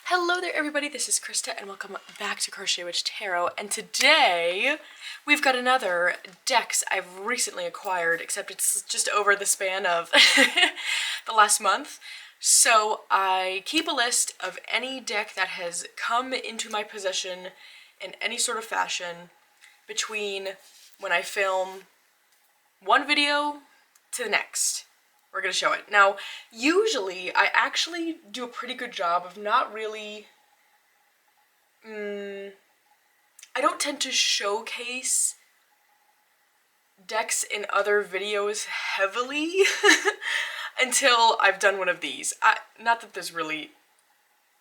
Hello there everybody, this is Krista and welcome back to Witchery Tarot, and today we've got another decks I've recently acquired, except it's just over the span of the last month. So I keep a list of any deck that has come into my possession in any sort of fashion between when I film one video to the next. We're going to show it. Now, usually, I actually do a pretty good job of not really... I don't tend to showcase decks in other videos heavily until I've done one of these. Not that there's really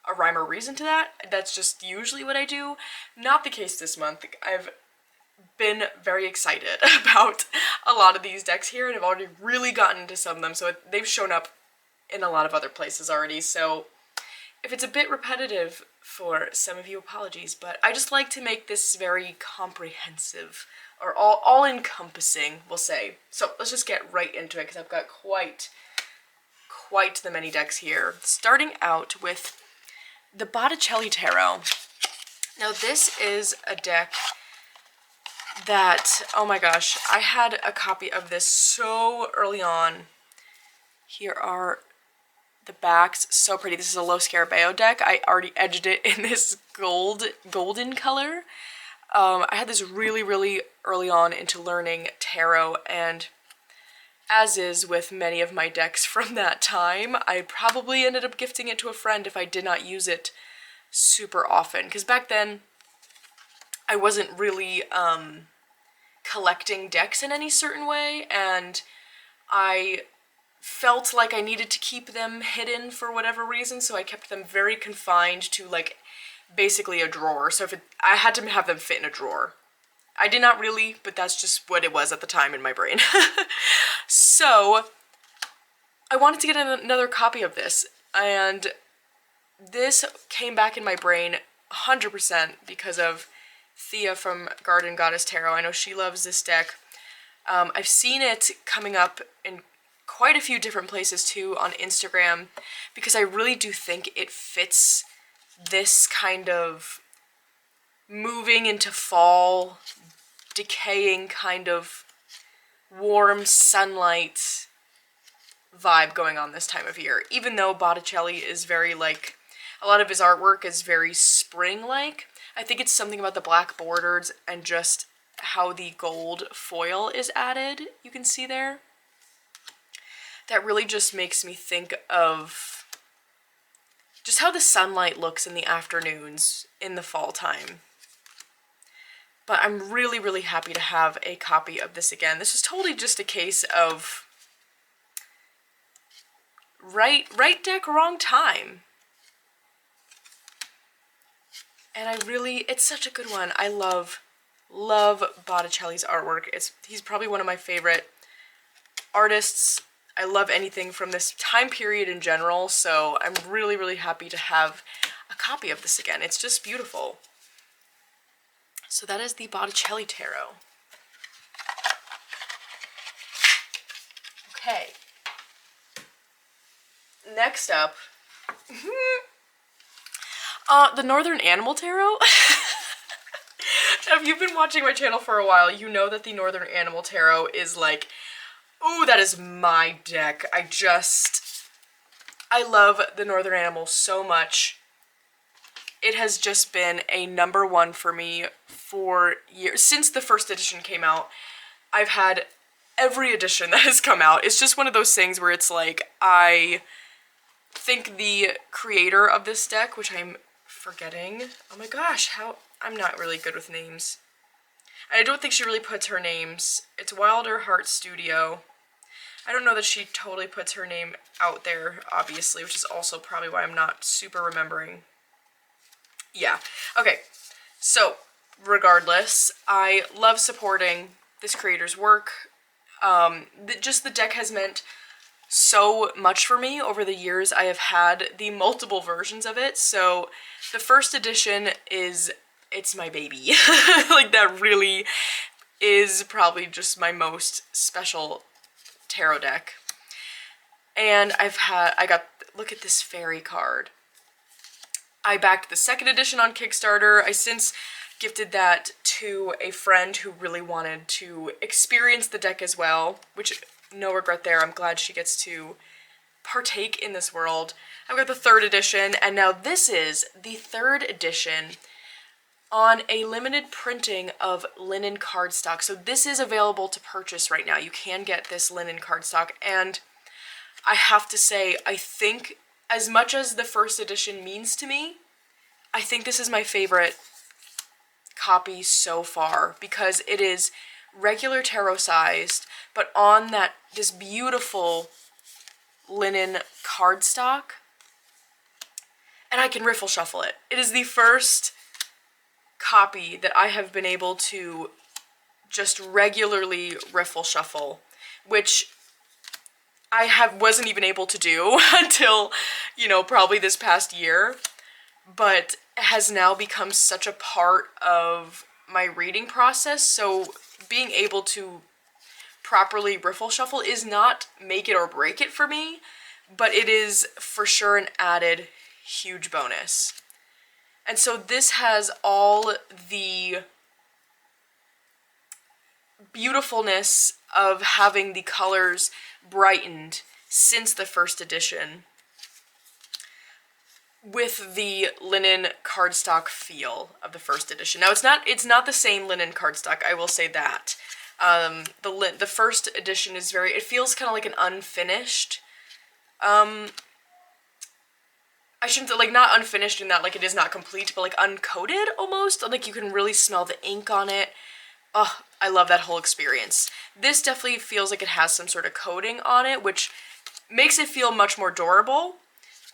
a rhyme or reason to that. That's just usually what I do. Not the case this month. I've been very excited about a lot of these decks here, and I've already really gotten into some of them, so they've shown up in a lot of other places already, so if it's a bit repetitive for some of you, apologies, but I just like to make this very comprehensive, or all-encompassing, we'll say. So let's just get right into it, because I've got quite the many decks here. Starting out with the Botticelli Tarot. Now this is a deck that, oh my gosh, I had a copy of this so early on. Here are the backs, so pretty. This is a Lo Scarabeo deck. I already edged it in this golden color. I had this really early on into learning tarot, and as is with many of my decks from that time, I probably ended up gifting it to a friend if I did not use it super often, because back then I wasn't really collecting decks in any certain way, and I felt like I needed to keep them hidden for whatever reason, so I kept them very confined to, like, basically a drawer. So I had to have them fit in a drawer. I did not really, but that's just what it was at the time in my brain. So I wanted to get another copy of this, and this came back in my brain 100% because of Thea from Garden Goddess Tarot. I know she loves this deck. I've seen it coming up in quite a few different places too on Instagram, because I really do think it fits this kind of moving into fall, decaying kind of warm sunlight vibe going on this time of year. Even though Botticelli is very, like, a lot of his artwork is very spring-like, I think it's something about the black borders and just how the gold foil is added, you can see there, that really just makes me think of just how the sunlight looks in the afternoons in the fall time. But I'm really happy to have a copy of this again. This is totally just a case of right deck, wrong time. And it's such a good one. I love Botticelli's artwork. He's probably one of my favorite artists. I love anything from this time period in general, so I'm really happy to have a copy of this again. It's just beautiful. So that is the Botticelli Tarot. Okay. Next up, the Northern Animal Tarot. If you've been watching my channel for a while, you know that the Northern Animal Tarot is like, ooh, that is my deck. I love the Northern Animal so much. It has just been a #1 for me for years. Since the first edition came out, I've had every edition that has come out. It's just one of those things where it's like, I think the creator of this deck, which I'm forgetting, oh my gosh, I'm not really good with names. I don't think she really puts her names. It's Wilder Heart Studio. I don't know that she totally puts her name out there, obviously, which is also probably why I'm not super remembering. Yeah. Okay. So, regardless, I love supporting this creator's work. Just the deck has meant so much for me over the years. I have had the multiple versions of it, so the first edition it's my baby. Like, that really is probably just my most special tarot deck. And I got, look at this fairy card. I backed the second edition on Kickstarter. I since gifted that to a friend who really wanted to experience the deck as well, which, no regret there. I'm glad she gets to partake in this world. I've got the third edition, and now this is the third edition on a limited printing of linen cardstock. So this is available to purchase right now. You can get this linen cardstock, and I have to say, I think, as much as the first edition means to me, I think this is my favorite copy so far, because it is regular tarot sized, but on this beautiful linen cardstock, and I can riffle shuffle it. It is the first copy that I have been able to just regularly riffle shuffle, which I wasn't even able to do until, you know, probably this past year, but has now become such a part of my reading process. So being able to properly riffle shuffle is not make it or break it for me, but it is for sure an added huge bonus. And so this has all the beautifulness of having the colors brightened since the first edition, with the linen cardstock feel of the first edition. Now it's not the same linen cardstock, I will say that. The first edition is it feels kind of like an unfinished, I shouldn't, like, not unfinished in that, like, it is not complete, but, like, uncoated, almost. Like, you can really smell the ink on it. Oh, I love that whole experience. This definitely feels like it has some sort of coating on it, which makes it feel much more durable,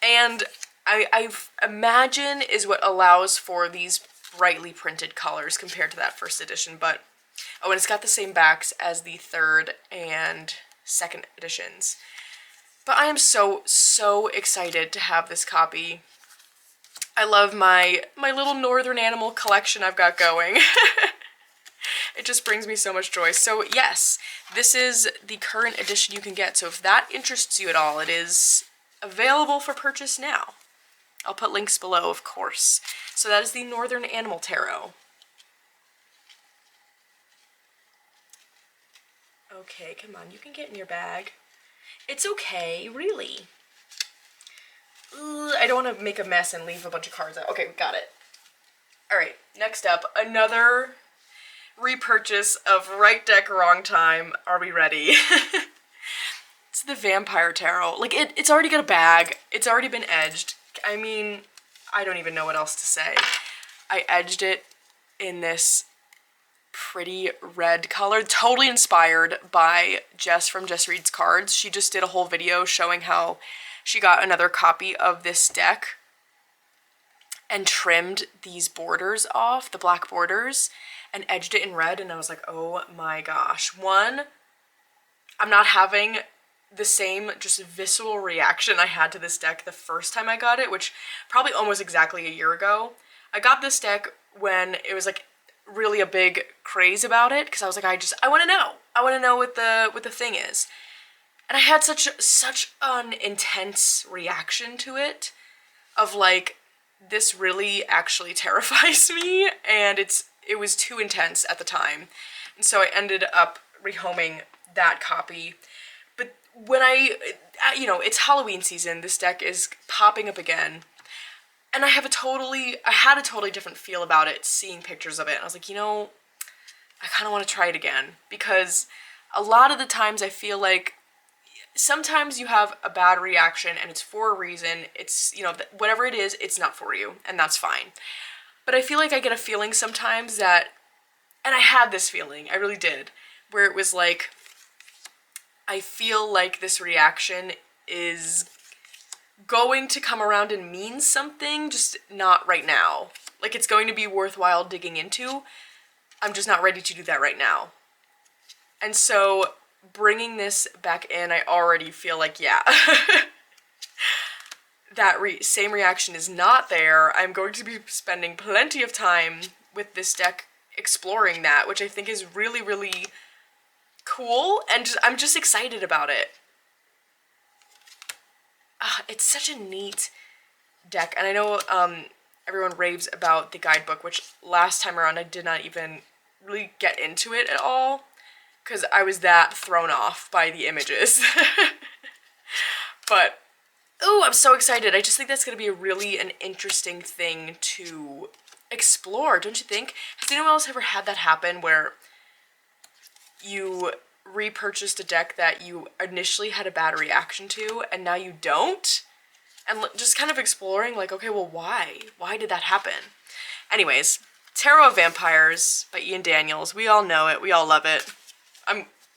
and I imagine is what allows for these brightly printed colors compared to that first edition. But, oh, and it's got the same backs as the third and second editions. But I am so, so excited to have this copy. I love my little northern animal collection I've got going. It just brings me so much joy. So yes, this is the current edition you can get. So if that interests you at all, it is available for purchase now. I'll put links below, of course. So that is the Northern Animal Tarot. Okay, come on, you can get in your bag. It's okay, really. Ugh, I don't want to make a mess and leave a bunch of cards out. Okay, got it. Alright, next up, another repurchase of Right Deck, Wrong Time. Are we ready? It's the Vampire Tarot. Like, it's already got a bag. It's already been edged. I mean, I don't even know what else to say. I edged it in this pretty red color, totally inspired by Jess from Jess Reads Cards. She just did a whole video showing how she got another copy of this deck and trimmed these borders off, the black borders, and edged it in red, and I was like, oh my gosh. One, I'm not having the same just visceral reaction I had to this deck the first time I got it, which probably almost exactly a year ago. I got this deck when it was like really a big craze about it, because I was like, I want to know. I want to know what the thing is. And I had such an intense reaction to it, of like, this really actually terrifies me, and it was too intense at the time. And so I ended up rehoming that copy. But when it's Halloween season, this deck is popping up again. And I had a totally different feel about it, seeing pictures of it. And I was like, I kind of want to try it again. Because a lot of the times I feel like sometimes you have a bad reaction and it's for a reason. It's, whatever it is, it's not for you. And that's fine. But I feel like I get a feeling sometimes that, and I had this feeling, I really did, where it was like, I feel like this reaction is going to come around and mean something, just not right now. Like, it's going to be worthwhile digging into. I'm just not ready to do that right now. And so bringing this back in, I already feel like, yeah, that same reaction is not there. I'm going to be spending plenty of time with this deck exploring that, which I think is really, really cool, and I'm just excited about it. It's such a neat deck, and I know everyone raves about the guidebook, which last time around I did not even really get into it at all because I was that thrown off by the images. But, ooh, I'm so excited. I just think that's going to be really an interesting thing to explore, don't you think? Has anyone else ever had that happen where you repurchased a deck that you initially had a bad reaction to and now you don't? And just kind of exploring, like, okay, well, why? Why did that happen? Anyways, Tarot of Vampyres by Ian Daniels. We all know it. We all love it.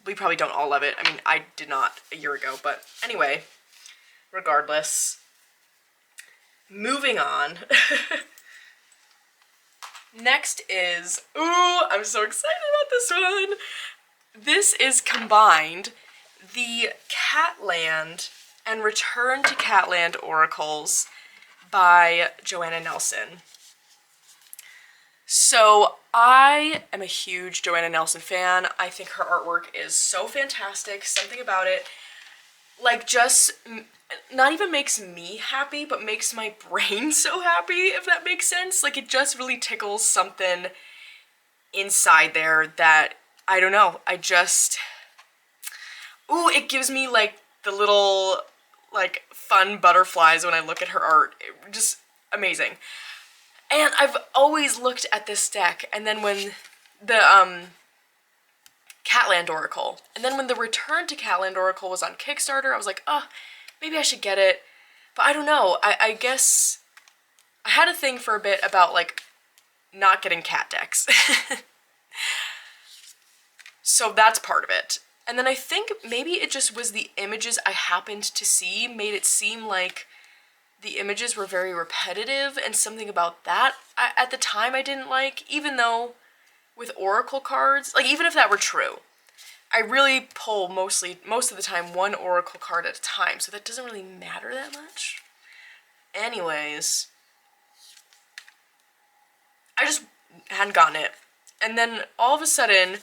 We probably don't all love it. I mean, I did not a year ago, but anyway, regardless. Moving on. Next is, ooh, I'm so excited about this one. This is combined the Catland and Return to Catland Oracles by Joanna Nelson. So I am a huge Joanna Nelson fan. I think her artwork is so fantastic. Something about it, like, just not even makes me happy, but makes my brain so happy, if that makes sense. Like, it just really tickles something inside there that, I don't know, I just, ooh, it gives me, like, the little, like, fun butterflies when I look at her art. Just amazing. And I've always looked at this deck, and then when the, Catland Oracle, and then when the Return to Catland Oracle was on Kickstarter, I was like, oh, maybe I should get it. But I don't know, I guess I had a thing for a bit about, like, not getting cat decks. So that's part of it. And then I think maybe it just was the images I happened to see made it seem like the images were very repetitive, and something about that at the time I didn't like, even though with oracle cards, like, even if that were true, I really pull most of the time one oracle card at a time, so that doesn't really matter that much. Anyways, I just hadn't gotten it. And then all of a sudden,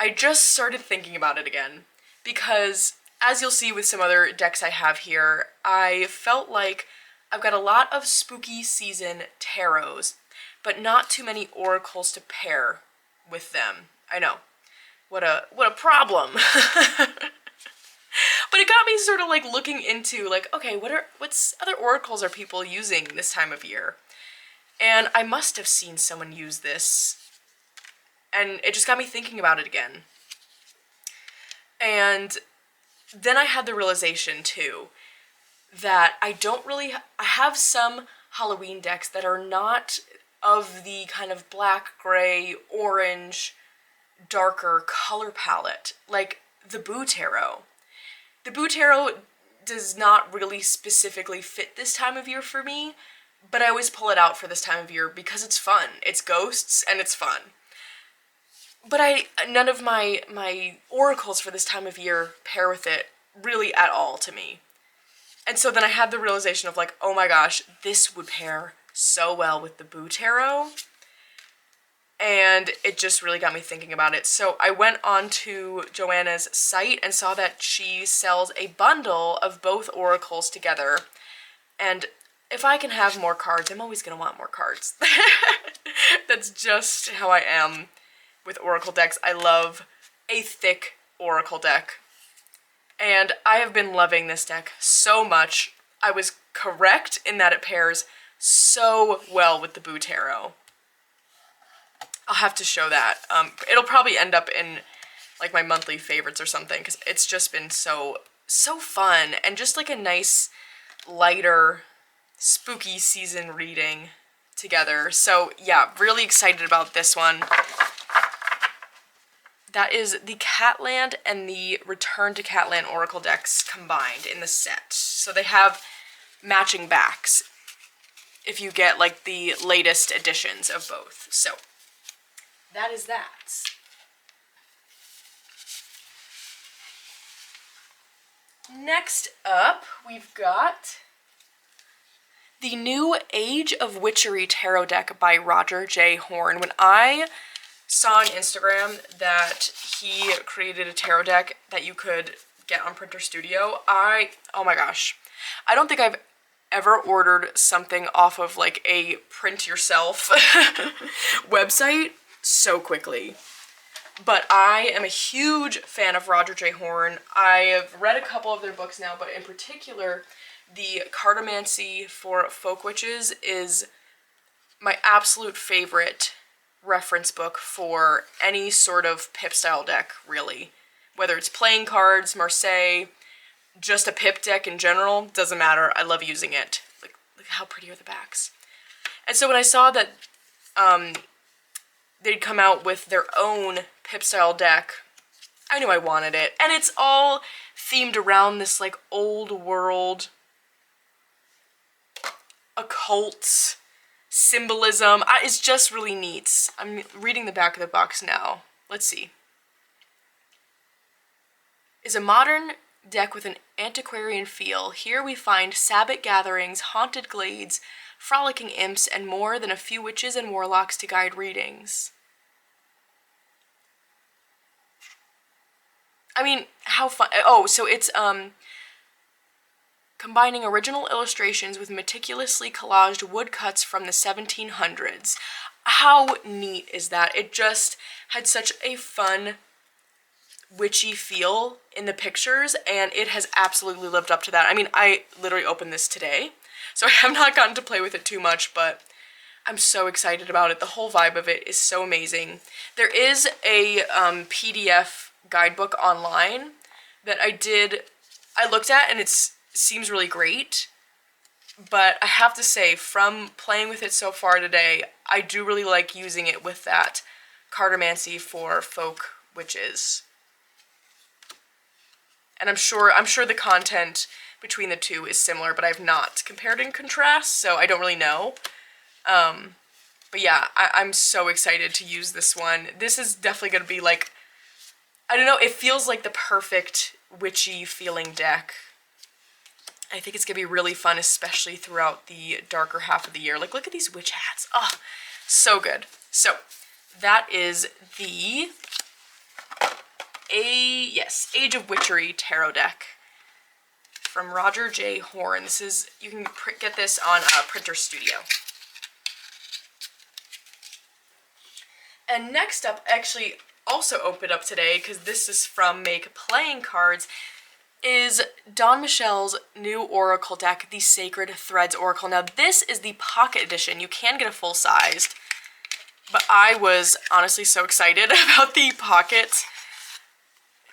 I just started thinking about it again, because as you'll see with some other decks I have here, I felt like I've got a lot of spooky season tarots, but not too many oracles to pair with them. I know. What a problem. But it got me sort of, like, looking into, like, okay, what's other oracles are people using this time of year? And I must have seen someone use this, and it just got me thinking about it again. And then I had the realization, too, that I have some Halloween decks that are not of the kind of black, gray, orange, darker color palette, like the Boo Tarot. The Boo Tarot does not really specifically fit this time of year for me, but I always pull it out for this time of year because it's fun. It's ghosts and it's fun. But none of my oracles for this time of year pair with it really at all to me. And so then I had the realization of, like, oh my gosh, this would pair so well with the Boo Tarot. And it just really got me thinking about it. So I went on to Joanna's site and saw that she sells a bundle of both oracles together. And if I can have more cards, I'm always going to want more cards. That's just how I am with oracle decks. I love a thick oracle deck. And I have been loving this deck so much. I was correct in that it pairs so well with the Boo Tarot. I'll have to show that. It'll probably end up in, like, my monthly favorites or something, because it's just been so fun, and just, like, a nice, lighter, spooky season reading together. So, yeah, really excited about this one. That is the Catland and the Return to Catland Oracle decks combined in the set. So they have matching backs if you get, like, the latest editions of both. So that is that. Next up, we've got the New Age of Witchery Tarot deck by Roger J. Horn. When I saw on Instagram that he created a tarot deck that you could get on Printer Studio, oh my gosh. I don't think I've ever ordered something off of like a print yourself website so quickly. But I am a huge fan of Roger J. Horn. I have read a couple of their books now, but in particular, the Cartomancy for Folk Witches is my absolute favorite reference book for any sort of pip style deck, really. Whether it's playing cards, Marseille, just a pip deck in general, doesn't matter. I love using it. Look how pretty are the backs. And so when I saw that they'd come out with their own pip style deck, I knew I wanted it. And it's all themed around this like old world occult symbolism. It's just really neat. I'm reading the back of the box now. Let's see. Is a modern deck with an antiquarian feel. Here we find Sabbath gatherings, haunted glades, frolicking imps, and more than a few witches and warlocks to guide readings. I mean, how fun. Oh, so it's combining original illustrations with meticulously collaged woodcuts from the 1700s. How neat is that? It just had such a fun, witchy feel in the pictures, and it has absolutely lived up to that. I mean, I literally opened this today, so I have not gotten to play with it too much, but I'm so excited about it. The whole vibe of it is so amazing. There is a PDF guidebook online that I looked at, and it seems really great, but I have to say, from playing with it so far today, I do really like using it with that Cartomancy for Folk Witches. And I'm sure the content between the two is similar, but I've not compared and contrast, so I don't really know. But yeah, I'm so excited to use this one. This is definitely going to be like, I don't know, it feels like the perfect witchy feeling deck. I think it's going to be really fun, especially throughout the darker half of the year. Like, look at these witch hats. Oh, so good. So, that is the Age of Witchery Tarot deck from Roger J. Horn. This is, you can get this on Printer Studio. And next up, actually also opened up today, because this is from Make Playing Cards, is Don Michel's new Oracle deck, the Sacred Threads Oracle. Now this is the pocket edition. You can get a full-sized, but I was honestly so excited about the pocket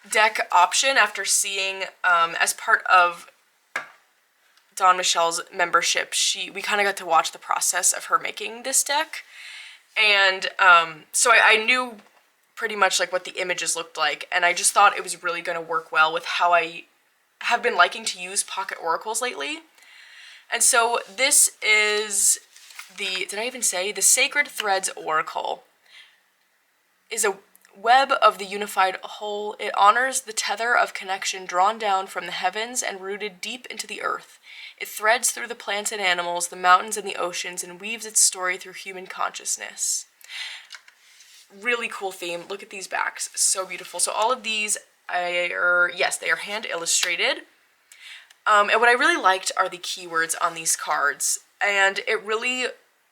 deck option after seeing, as part of Don Michel's membership, we kind of got to watch the process of her making this deck. And so I knew pretty much like what the images looked like, and I just thought it was really going to work well with how I have been liking to use pocket oracles lately. And so this is the Sacred Threads Oracle. Is a web of the unified whole. It honors the tether of connection drawn down from the heavens and rooted deep into the earth. It threads through the plants and animals, the mountains and the oceans, and weaves its story through human consciousness. Really cool theme. Look at these backs. So beautiful. So all of these they are hand illustrated. And what I really liked are the keywords on these cards. And it really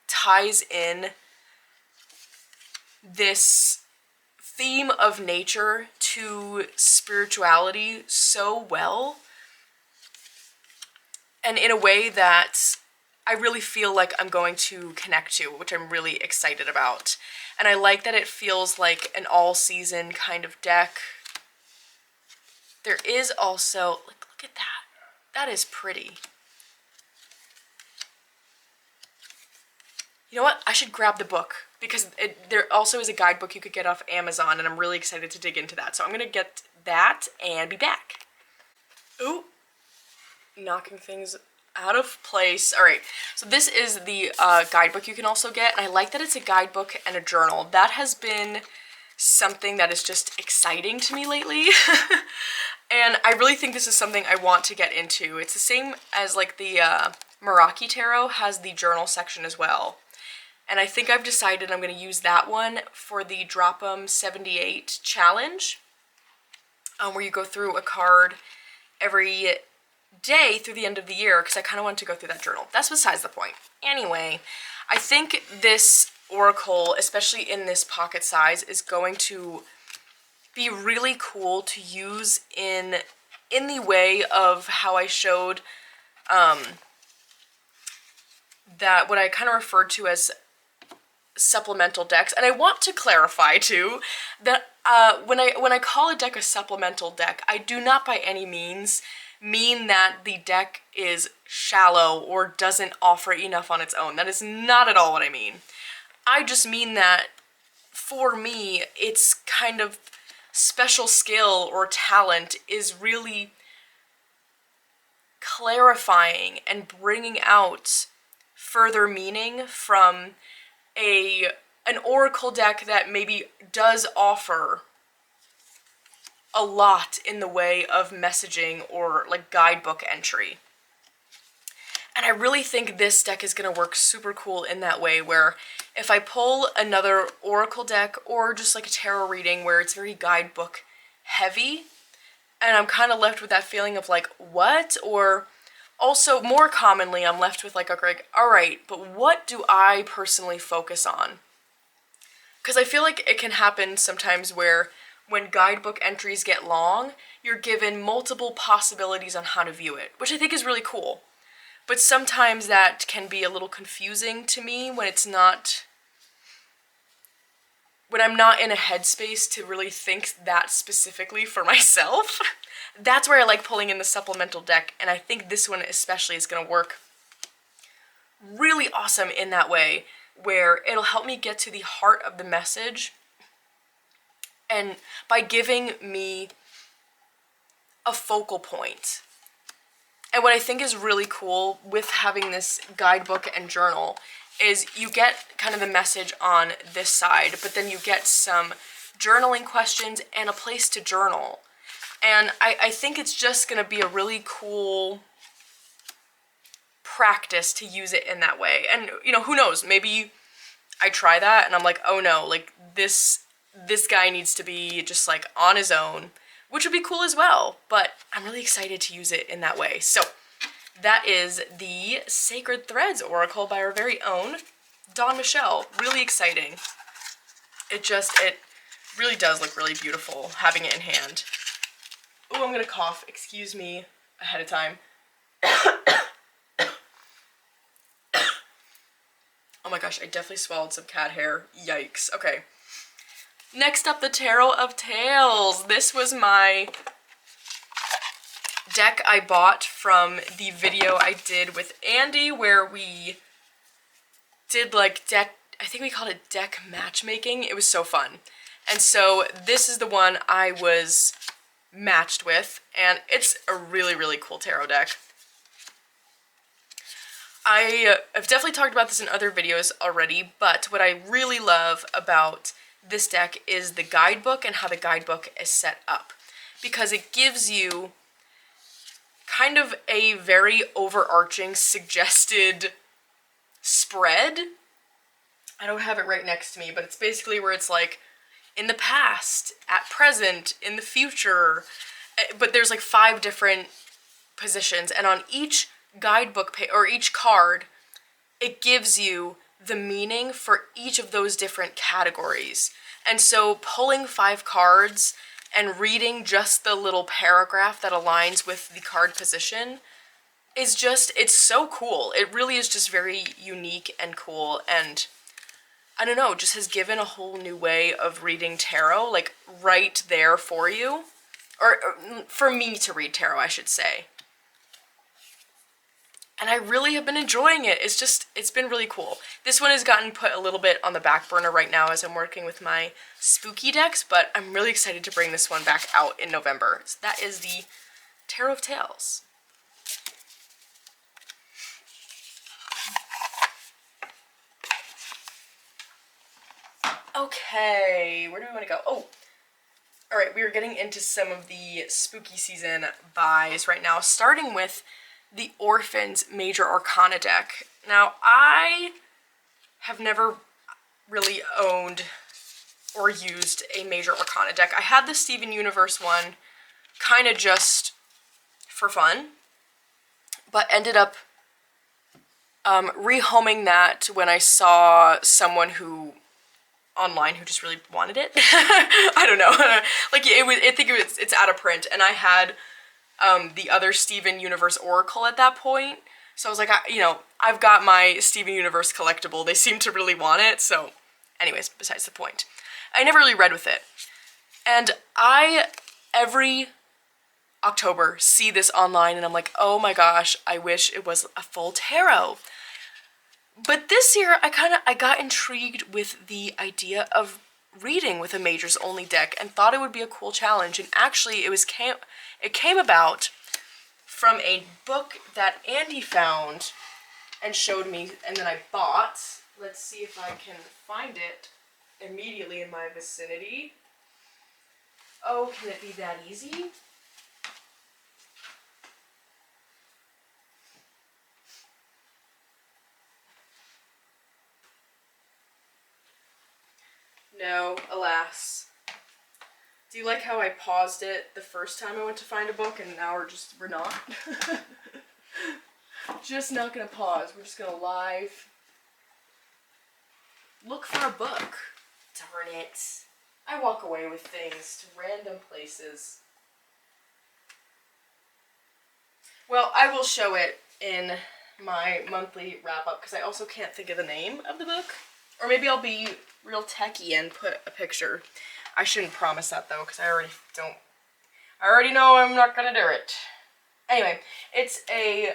ties in this theme of nature to spirituality so well. And in a way that I really feel like I'm going to connect to, which I'm really excited about. And I like that it feels like an all-season kind of deck. There is also, look at that. That is pretty. You know what? I should grab the book, because there also is a guidebook you could get off Amazon, and I'm really excited to dig into that. So I'm going to get that and be back. Ooh. Knocking things out of place. All right, so this is the guidebook you can also get, and I like that it's a guidebook and a journal. That has been something that is just exciting to me lately. And I really think this is something I want to get into. It's the same as like the Witchery Tarot has the journal section as well. And I think I've decided I'm going to use that one for the Drop 'em 78 challenge, where you go through a card every day through the end of the year because I kind of wanted to go through that journal. That's besides the point. Anyway, I think this oracle, especially in this pocket size, is going to be really cool to use in the way of how I showed that what I kind of referred to as supplemental decks. And I want to clarify too that when I call a deck a supplemental deck, I do not by any means mean that the deck is shallow or doesn't offer enough on its own. That is not at all what I mean. I just mean that for me, its kind of special skill or talent is really clarifying and bringing out further meaning from an oracle deck that maybe does offer a lot in the way of messaging or like guidebook entry. And I really think this deck is going to work super cool in that way, where if I pull another oracle deck or just like a tarot reading where it's very guidebook heavy, and I'm kind of left with that feeling of like, what? Or also more commonly, I'm left with like, okay, all right, but what do I personally focus on? Because I feel like it can happen sometimes where when guidebook entries get long, you're given multiple possibilities on how to view it, which I think is really cool. But sometimes that can be a little confusing to me when I'm not in a headspace to really think that specifically for myself. That's where I like pulling in the supplemental deck, and I think this one especially is going to work really awesome in that way, where it'll help me get to the heart of the message, and by giving me a focal point. And what I think is really cool with having this guidebook and journal is you get kind of the message on this side, but then you get some journaling questions and a place to journal. And I think it's just going to be a really cool practice to use it in that way. And, you know, who knows, maybe I try that and I'm like, oh no, like this guy needs to be just like on his own, which would be cool as well, but I'm really excited to use it in that way. So that is the Sacred Threads Oracle by our very own Dawn Michelle. Really exciting. It really does look really beautiful having it in hand. Oh, I'm gonna cough, excuse me ahead of time. Oh my gosh, I definitely swallowed some cat hair. Yikes. Okay. Next up, the Tarot of Tales. This was my deck I bought from the video I did with Andy where we did like deck, I think we called it deck matchmaking. It was so fun. And so this is the one I was matched with, and it's a really, really cool tarot deck. I've definitely talked about this in other videos already, but what I really love about this deck is the guidebook and how the guidebook is set up, because it gives you kind of a very overarching suggested spread. I don't have it right next to me, but it's basically where it's like in the past, at present, in the future, but there's like 5 different positions, and on each guidebook or each card, it gives you the meaning for each of those different categories. And so pulling 5 cards and reading just the little paragraph that aligns with the card position is just, it's so cool. It really is just very unique and cool, and I don't know, just has given a whole new way of reading tarot, like right there for you. Or for me to read tarot, I should say. And I really have been enjoying it. It's been really cool. This one has gotten put a little bit on the back burner right now as I'm working with my spooky decks, but I'm really excited to bring this one back out in November. So that is the Tarot of Tales. Okay, where do we want to go? Oh, all right, we are getting into some of the spooky season buys right now, starting with the Orphans Major Arcana deck. Now, I have never really owned or used a Major Arcana deck. I had the Steven Universe one kind of just for fun, but ended up rehoming that when I saw someone who online who just really wanted it. I don't know. Like it's out of print, and I had the other Steven Universe Oracle at that point. So I was like, I've got my Steven Universe collectible. They seem to really want it. So anyways, besides the point. I never really read with it. And every October, see this online, and I'm like, oh my gosh, I wish it was a full tarot. But this year, I got intrigued with the idea of reading with a majors only deck and thought it would be a cool challenge. And actually, it came about from a book that Andy found and showed me, and then I bought. Let's see if I can find it immediately in my vicinity. Oh, can it be that easy? No, alas. Do you like how I paused it the first time I went to find a book, and now we're not? Just not gonna pause. We're just gonna live look for a book. Darn it. I walk away with things to random places. Well, I will show it in my monthly wrap-up, because I also can't think of the name of the book. Or maybe I'll be real techie and put a picture. I shouldn't promise that, though, because I already know I'm not gonna do it. Anyway, it's a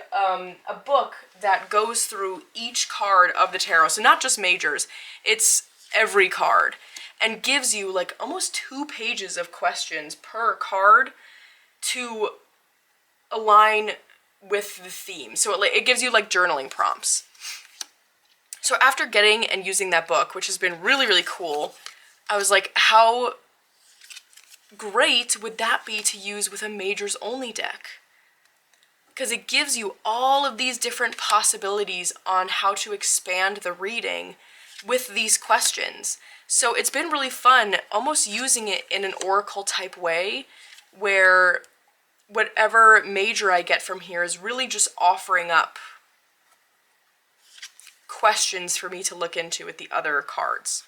book that goes through each card of the tarot, so not just majors, it's every card, and gives you like almost 2 pages of questions per card to align with the theme. So it gives you like journaling prompts. So after getting and using that book, which has been really, really cool, I was like, how great would that be to use with a majors only deck? Because it gives you all of these different possibilities on how to expand the reading with these questions. So it's been really fun almost using it in an oracle type way, where whatever major I get from here is really just offering up questions for me to look into with the other cards.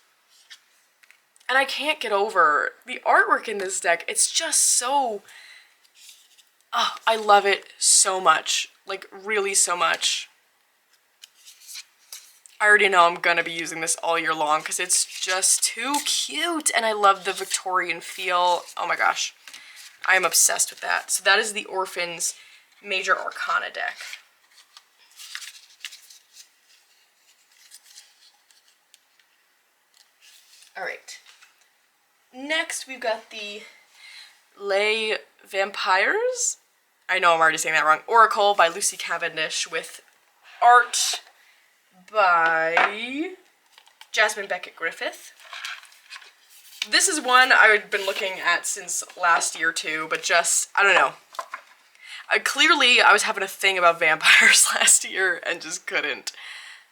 And I can't get over the artwork in this deck. It's just so... Oh, I love it so much. Like, really so much. I already know I'm gonna be using this all year long because it's just too cute, and I love the Victorian feel. Oh my gosh. I am obsessed with that. So that is the Orphans Major Arcana deck. Alright. Next, we've got the Les Vampyres. I know I'm already saying that wrong. Oracle by Lucy Cavendish, with art by Jasmine Beckett-Griffith. This is one I've been looking at since last year too, but just, I don't know. Clearly, I was having a thing about vampires last year and just couldn't.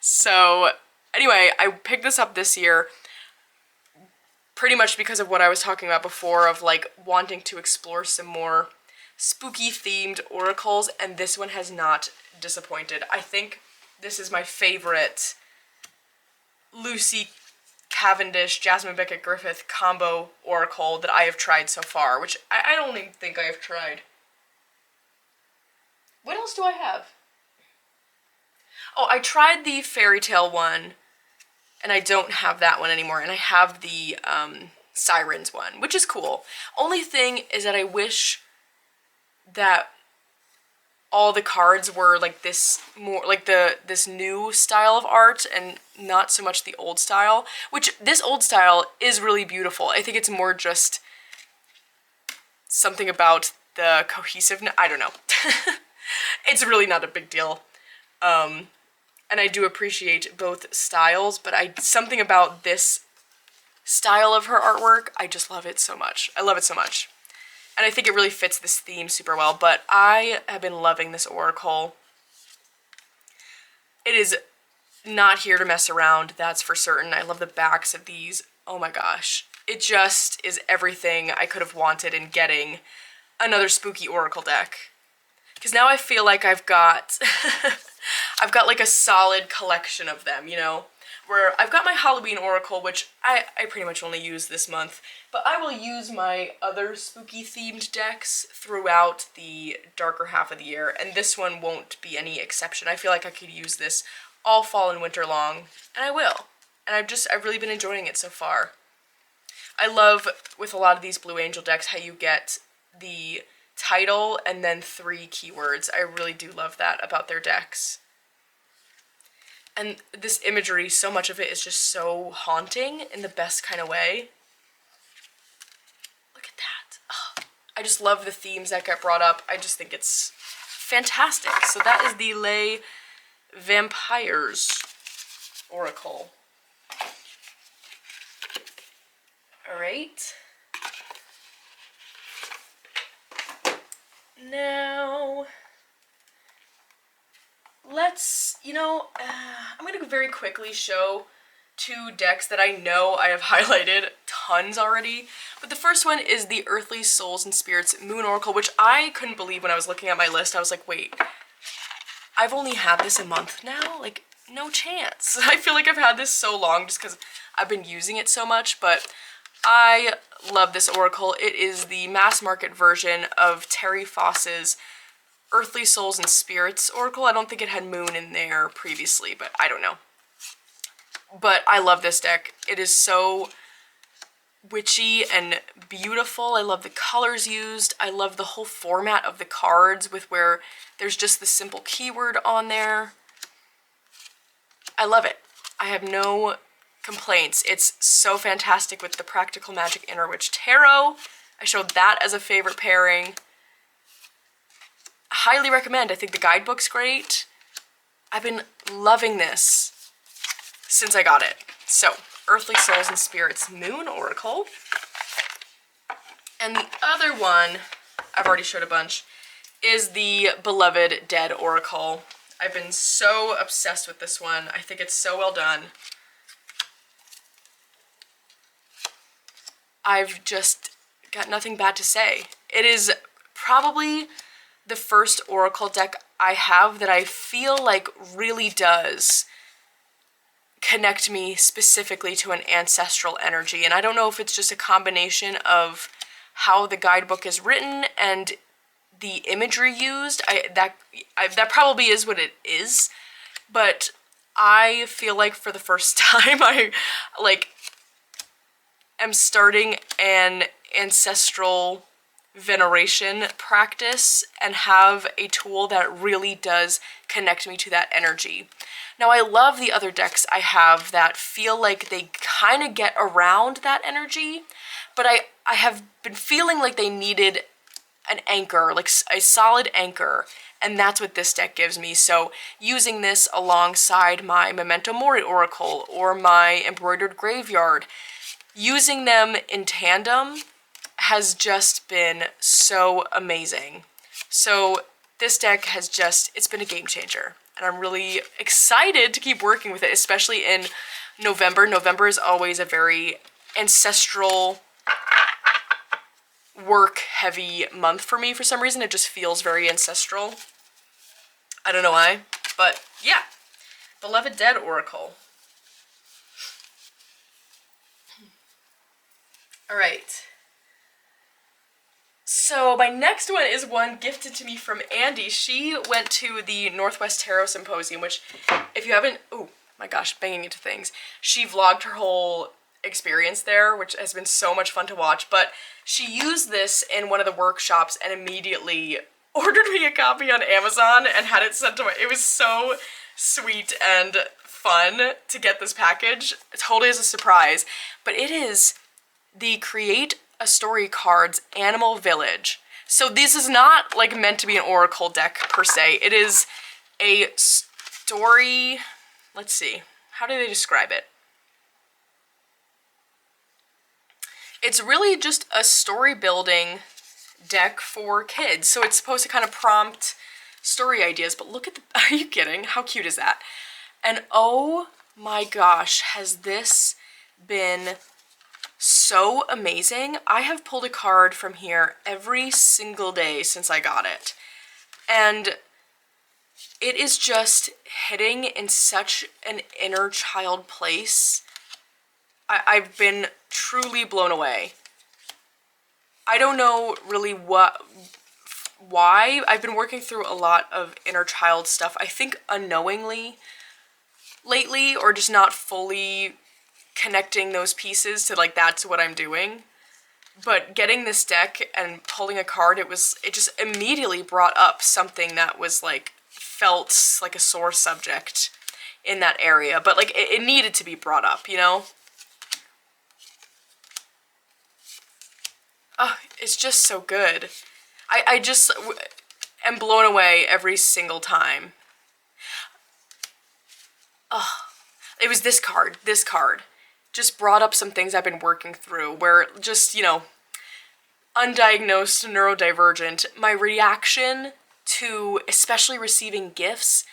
So, anyway, I picked this up this year pretty much because of what I was talking about before, of like wanting to explore some more spooky themed oracles, and this one has not disappointed. I think this is my favorite Lucy Cavendish, Jasmine Beckett-Griffith combo oracle that I have tried so far, which I don't even think I have tried. What else do I have? Oh, I tried the fairy tale one, and I don't have that one anymore, and I have the Sirens one, which is cool. Only thing is that I wish that all the cards were like this, more like this new style of art and not so much the old style, which this old style is really beautiful. I think it's more just something about the cohesiveness. I don't know. It's really not a big deal. And I do appreciate both styles, but something about this style of her artwork, I just love it so much. I love it so much. And I think it really fits this theme super well, but I have been loving this oracle. It is not here to mess around, that's for certain. I love the backs of these. Oh my gosh. It just is everything I could have wanted in getting another spooky oracle deck. because now I feel like I've got I've got like a solid collection of them, you know, where I've got my Halloween Oracle, which I pretty much only use this month, but I will use my other spooky themed decks throughout the darker half of the year, and this one won't be any exception. I feel like I could use this all fall and winter long, and I will. And I've really been enjoying it so far. I love, with a lot of these Blue Angel decks, how you get the title and then 3 keywords. I really do love that about their decks. And this imagery, so much of it is just so haunting in the best kind of way. Look at that. Oh, I just love the themes that get brought up. I just think it's fantastic. So that is the Les Vampyres Oracle. All right. Now, let's, I'm going to very quickly show 2 decks that I know I have highlighted tons already. But the first one is the Earthly Souls and Spirits Moon Oracle, which I couldn't believe when I was looking at my list. I was like, wait, I've only had this a month now? Like, no chance. I feel like I've had this so long just because I've been using it so much, but I love this oracle. It is the mass market version of Terry Foss's Earthly Souls and Spirits Oracle. I don't think it had Moon in there previously, but I don't know. But I love this deck. It is so witchy and beautiful. I love the colors used. I love the whole format of the cards with where there's just the simple keyword on there. I love it. I have no complaints. It's so fantastic with the Practical Magic Inner Witch Tarot. I showed that as a favorite pairing. Highly recommend. I think the guidebook's great. I've been loving this since I got it. So, Earthly Souls and Spirits Moon Oracle. And the other one, I've already showed a bunch, is the beloved Dead Oracle. I've been so obsessed with this one. I think it's so well done. I've just got nothing bad to say. It is probably the first Oracle deck I have that I feel like really does connect me specifically to an ancestral energy. And I don't know if it's just a combination of how the guidebook is written and the imagery used. That probably is what it is. But I feel like for the first time I am starting an ancestral veneration practice and have a tool that really does connect me to that energy. Now, I love the other decks I have that feel like they kind of get around that energy, but I have been feeling like they needed an anchor, like a solid anchor, and that's what this deck gives me. So using this alongside my Memento Mori Oracle or my Embroidered Graveyard, using them in tandem has just been so amazing. So this deck has it's been a game changer. And I'm really excited to keep working with it, especially in November. November is always a very ancestral, work-heavy month for me. For some reason, it just feels very ancestral. I don't know why, but yeah. Beloved Dead Oracle. All right. So my next one is one gifted to me from Andy. She went to the Northwest Tarot Symposium, which if you haven't, oh my gosh, banging into things. She vlogged her whole experience there, which has been so much fun to watch, but she used this in one of the workshops and immediately ordered me a copy on Amazon and had it sent to me. It was so sweet and fun to get this package. It totally is a surprise, but it is the Create a Story cards Animal Village. So this is not like meant to be an oracle deck per se. It is a story, let's see, how do they describe it? It's really just a story building deck for kids. So it's supposed to kind of prompt story ideas, but look at the, are you kidding? How cute is that? And oh my gosh, has this been so amazing. I have pulled a card from here every single day since I got it. And it is just hitting in such an inner child place. I've been truly blown away. I don't know really why. I've been working through a lot of inner child stuff, I think unknowingly lately, or just not fully connecting those pieces to like that's what I'm doing. But getting this deck and pulling a card, it just immediately brought up something that was like felt like a sore subject in that area, but like it needed to be brought up, you know? Oh, it's just so good. I just am blown away every single time. Oh, it was this card. This card just brought up some things I've been working through where just, you know, undiagnosed neurodivergent, my reaction to especially receiving gifts,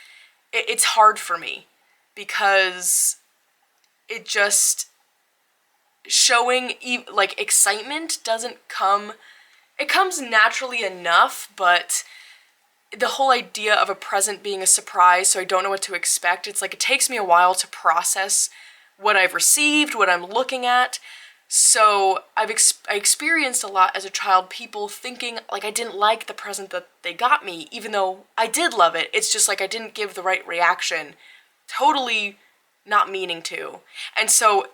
it's hard for me because it just showing like excitement doesn't come, it comes naturally enough, but the whole idea of a present being a surprise, so I don't know what to expect, it's like it takes me a while to process what I've received, what I'm looking at. So I experienced a lot as a child, people thinking like I didn't like the present that they got me, even though I did love it. It's just like I didn't give the right reaction, totally not meaning to. And so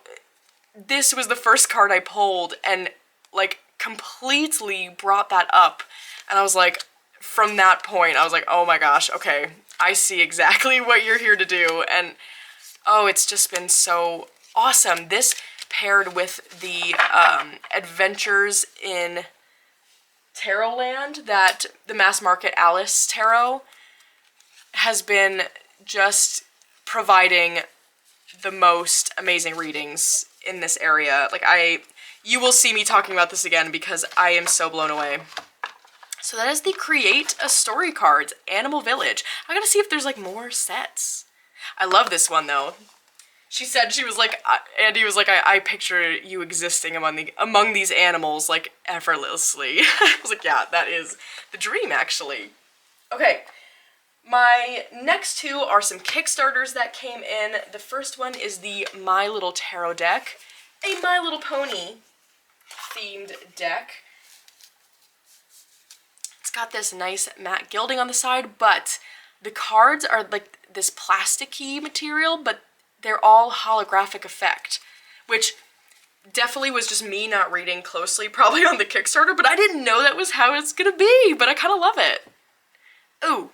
this was the first card I pulled and like completely brought that up. And I was like, from that point, I was like, oh my gosh, okay, I see exactly what you're here to do. And oh, it's just been so awesome. This paired with the Adventures in Tarot Land that the mass market Alice Tarot has been just providing the most amazing readings in this area. Like you will see me talking about this again because I am so blown away. So that is the Create a Story cards, Animal Village. I gotta see if there's like more sets. I love this one though. She said, she was like, Andy was like, I picture you existing among these animals like effortlessly. I was like, yeah, that is the dream actually. Okay, my next two are some Kickstarters that came in. The first one is the My Little Tarot deck, a My Little Pony themed deck. It's got this nice matte gilding on the side, but the cards are like this plasticky material, but they're all holographic effect, which definitely was just me not reading closely, probably on the Kickstarter, but I didn't know that was how it's gonna be, but I kind of love it. Ooh,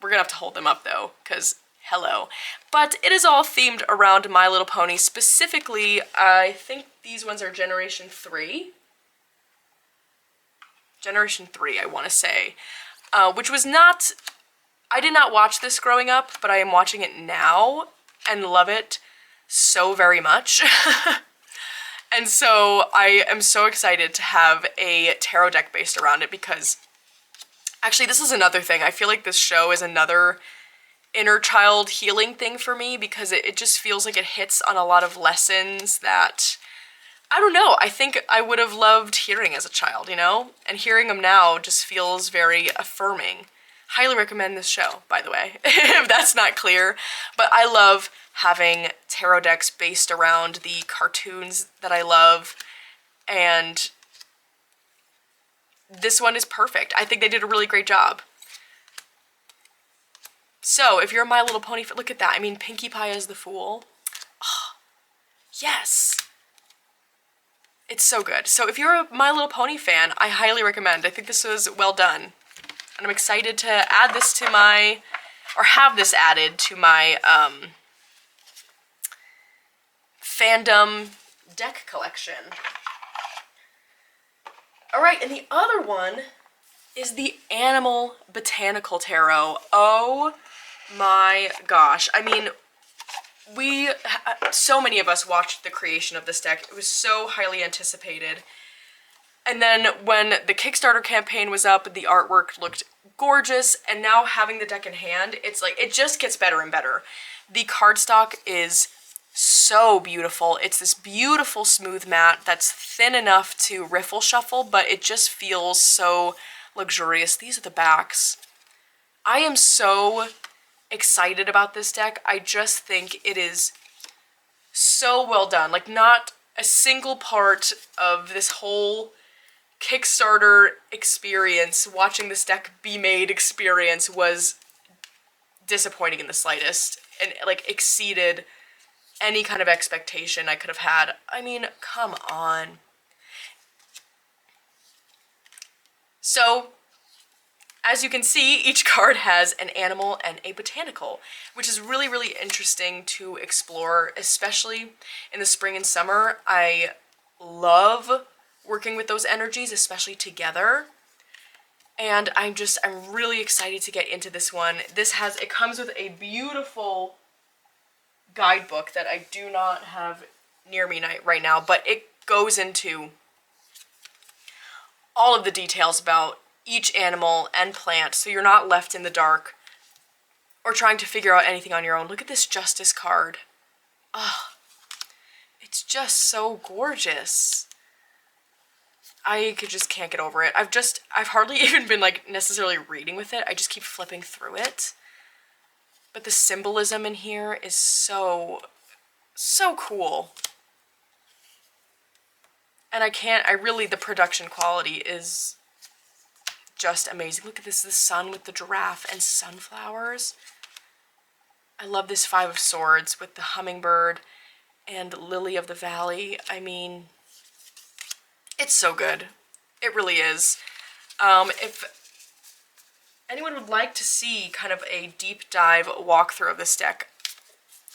we're gonna have to hold them up though, because hello. But it is all themed around My Little Pony. Specifically, I think these ones are Generation 3. Generation 3, I want to say. Which was not... I did not watch this growing up, but I am watching it now and love it so very much. And so I am so excited to have a tarot deck based around it because... Actually, this is another thing. I feel like this show is another inner child healing thing for me because it just feels like it hits on a lot of lessons that, I don't know, I think I would have loved hearing as a child, you know? And hearing them now just feels very affirming. Highly recommend this show, by the way, if that's not clear. But I love having tarot decks based around the cartoons that I love, and this one is perfect. I think they did a really great job. So, if you're a My Little Pony, look at that. I mean, Pinkie Pie as the Fool. Oh, yes! It's so good. So if you're a My Little Pony fan, I highly recommend. I think this was well done. And I'm excited to add this to my, or have this added to my fandom deck collection. Alright, and the other one is the Animal Botanical Tarot. Oh my gosh. I mean, so many of us watched the creation of this deck. It was so highly anticipated. And then when the Kickstarter campaign was up, the artwork looked gorgeous, and now having the deck in hand, it's like, it just gets better and better. The cardstock is so beautiful. It's this beautiful smooth matte that's thin enough to riffle shuffle, but it just feels so luxurious. These are the backs. I am so excited about this deck. I just think it is so well done. Like, not a single part of this whole Kickstarter experience, watching this deck be made experience, was disappointing in the slightest, and like exceeded any kind of expectation I could have had. I mean, come on. So, as you can see, each card has an animal and a botanical, which is really, really interesting to explore, especially in the spring and summer. I love working with those energies, especially together. And I'm really excited to get into this one. It comes with a beautiful guidebook that I do not have near me right now, but it goes into all of the details about each animal and plant, so you're not left in the dark or trying to figure out anything on your own. Look at this Justice card. Oh, it's just so gorgeous. I just can't get over it. I've hardly even been like necessarily reading with it. I just keep flipping through it. But the symbolism in here is so cool. And the production quality is just amazing. Look at this, the sun with the giraffe and sunflowers. I love this Five of Swords with the hummingbird and Lily of the Valley. I mean, it's so good. It really is. If anyone would like to see kind of a deep dive walkthrough of this deck,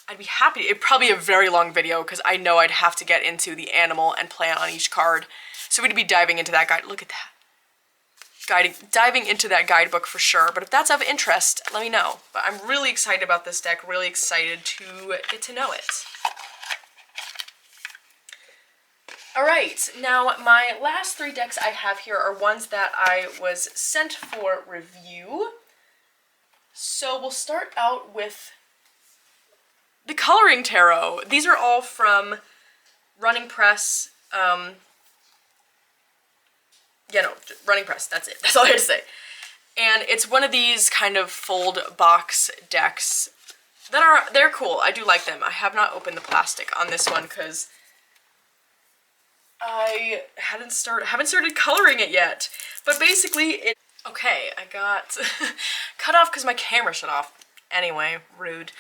I'd be happy. It'd probably be a very long video because I know I'd have to get into the animal and plant on each card. So we'd be diving into that guide. Look at that. Diving into that guidebook for sure. But if that's of interest, let me know. But I'm really excited about this deck. Really excited to get to know it. Alright, now my last 3 decks I have here are ones that I was sent for review. So we'll start out with the Coloring Tarot. These are all from Running Press. Running Press, that's it. That's all I had to say. And it's one of these kind of fold box decks they're cool. I do like them. I have not opened the plastic on this one because I haven't started coloring it yet. But basically okay, I got cut off because my camera shut off. Anyway, rude.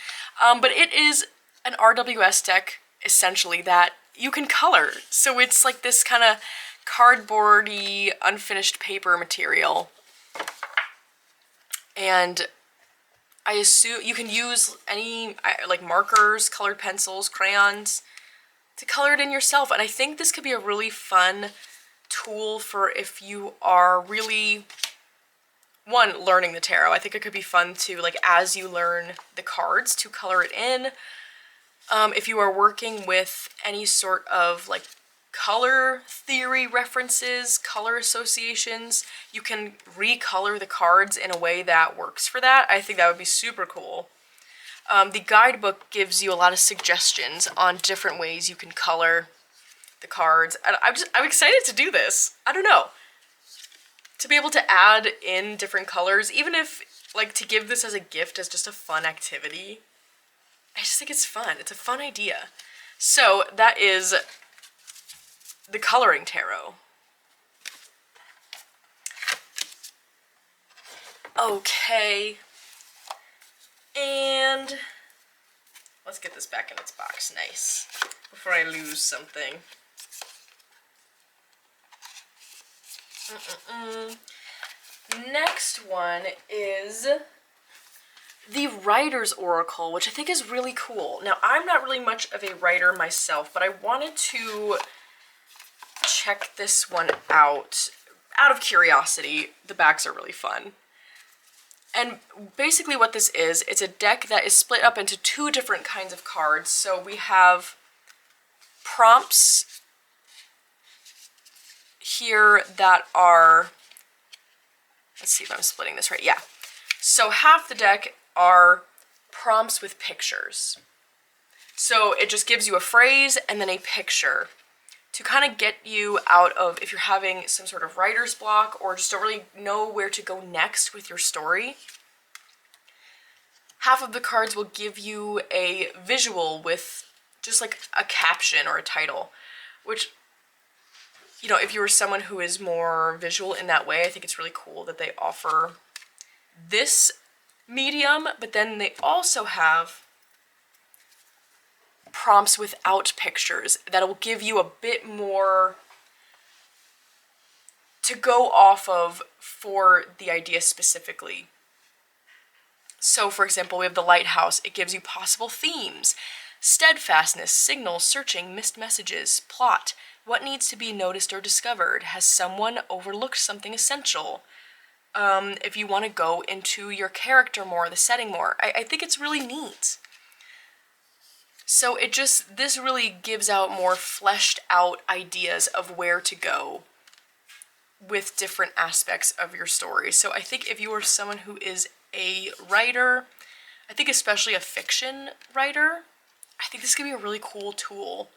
But it is an RWS deck, essentially, that you can color. So it's like this kind of cardboardy, unfinished paper material. And I assume you can use any, like, markers, colored pencils, crayons, to color it in yourself. And I think this could be a really fun tool for if you are really, learning the tarot. I think it could be fun to, like, as you learn the cards, to color it in. If you are working with any sort of, like, color theory references, color associations, you can recolor the cards in a way that works for that. I think that would be super cool. The guidebook gives you a lot of suggestions on different ways you can color the cards. And I'm excited to do this. I don't know. To be able to add in different colors, even if, like, to give this as a gift as just a fun activity. I just think it's fun. It's a fun idea. So that is the Coloring Tarot. Okay. And let's get this back in its box. Nice. Before I lose something. Next one is the Writer's Oracle, which I think is really cool. Now, I'm not really much of a writer myself, but I wanted to check this one out of curiosity. The backs are really fun. And basically what this is, it's a deck that is split up into 2 different kinds of cards. So we have prompts here that are, let's see if I'm splitting this right, yeah. So half the deck are prompts with pictures. So it just gives you a phrase and then a picture to kind of get you out of, if you're having some sort of writer's block or just don't really know where to go next with your story. half of the cards will give you a visual with just like a caption or a title, which, you know, if you were someone who is more visual in that way, I think it's really cool that they offer this medium, but then they also have prompts without pictures that will give you a bit more to go off of for the idea specifically. So, for example, we have the lighthouse. It gives you possible themes, steadfastness, signals, searching, missed messages, plot, what needs to be noticed or discovered, has someone overlooked something essential, if you want to go into your character more, the setting more. I think it's really neat. So this really gives out more fleshed out ideas of where to go with different aspects of your story. So I think if you are someone who is a writer, I think especially a fiction writer, I think this could be a really cool tool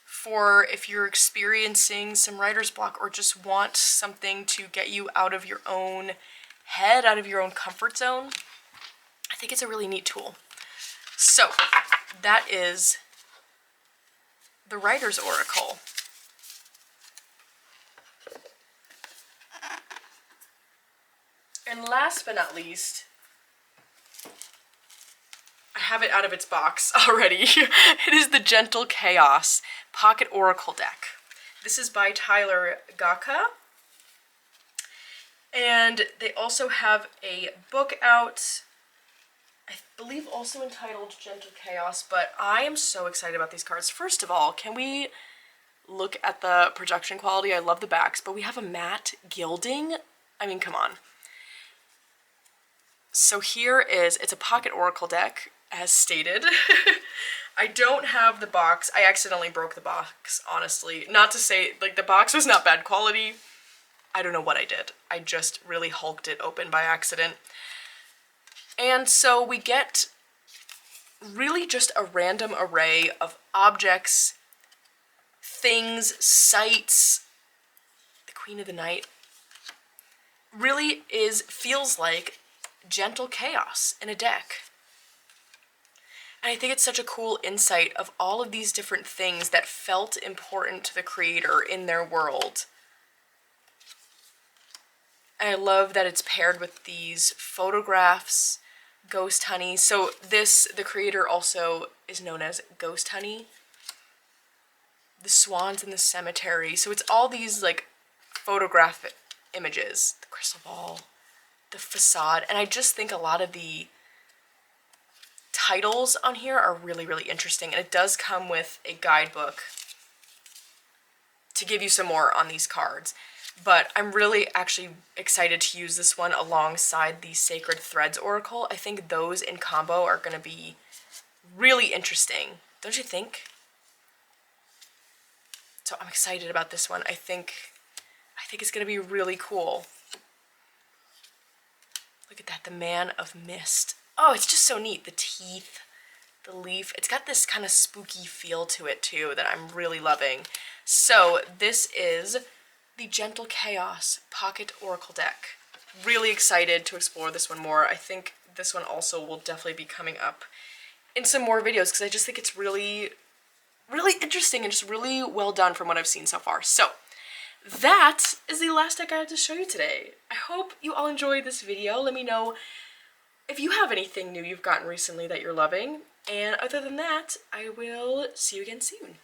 for if you're experiencing some writer's block or just want something to get you out of your own head, out of your own comfort zone. I think it's a really neat tool. So that is the Writer's Oracle. And last but not least, I have it out of its box already. It is the Gentle Chaos Pocket Oracle deck. This is by Tyler Gaka. And they also have a book out, I believe also entitled Gentle Chaos, but I am so excited about these cards. First of all, can we look at the production quality? I love the backs, but we have a matte gilding. I mean, come on. So here is, it's a Pocket Oracle deck, as stated. I don't have the box. I accidentally broke the box, honestly. Not to say, like, the box was not bad quality. I don't know what I did. I just really hulked it open by accident. And so we get really just a random array of objects, things, sights. The Queen of the Night really feels like gentle chaos in a deck. And I think it's such a cool insight of all of these different things that felt important to the creator in their world. And I love that it's paired with these photographs, Ghost Honey. So the creator also is known as Ghost Honey. The swans in the cemetery. So it's all these like photographic images. The crystal ball, the facade. And I just think a lot of the titles on here are really, really interesting. And it does come with a guidebook to give you some more on these cards. But I'm really actually excited to use this one alongside the Sacred Threads Oracle. I think those in combo are going to be really interesting. Don't you think? So I'm excited about this one. I think it's going to be really cool. Look at that, the Man of Mist. Oh, it's just so neat. The teeth, the leaf. It's got this kind of spooky feel to it too that I'm really loving. So this is the Gentle Chaos Pocket Oracle deck. Really excited to explore this one more. I think this one also will definitely be coming up in some more videos because I just think it's really, really interesting and just really well done from what I've seen so far. So that is the last deck I had to show you today. I hope you all enjoyed this video. Let me know if you have anything new you've gotten recently that you're loving. And other than that, I will see you again soon.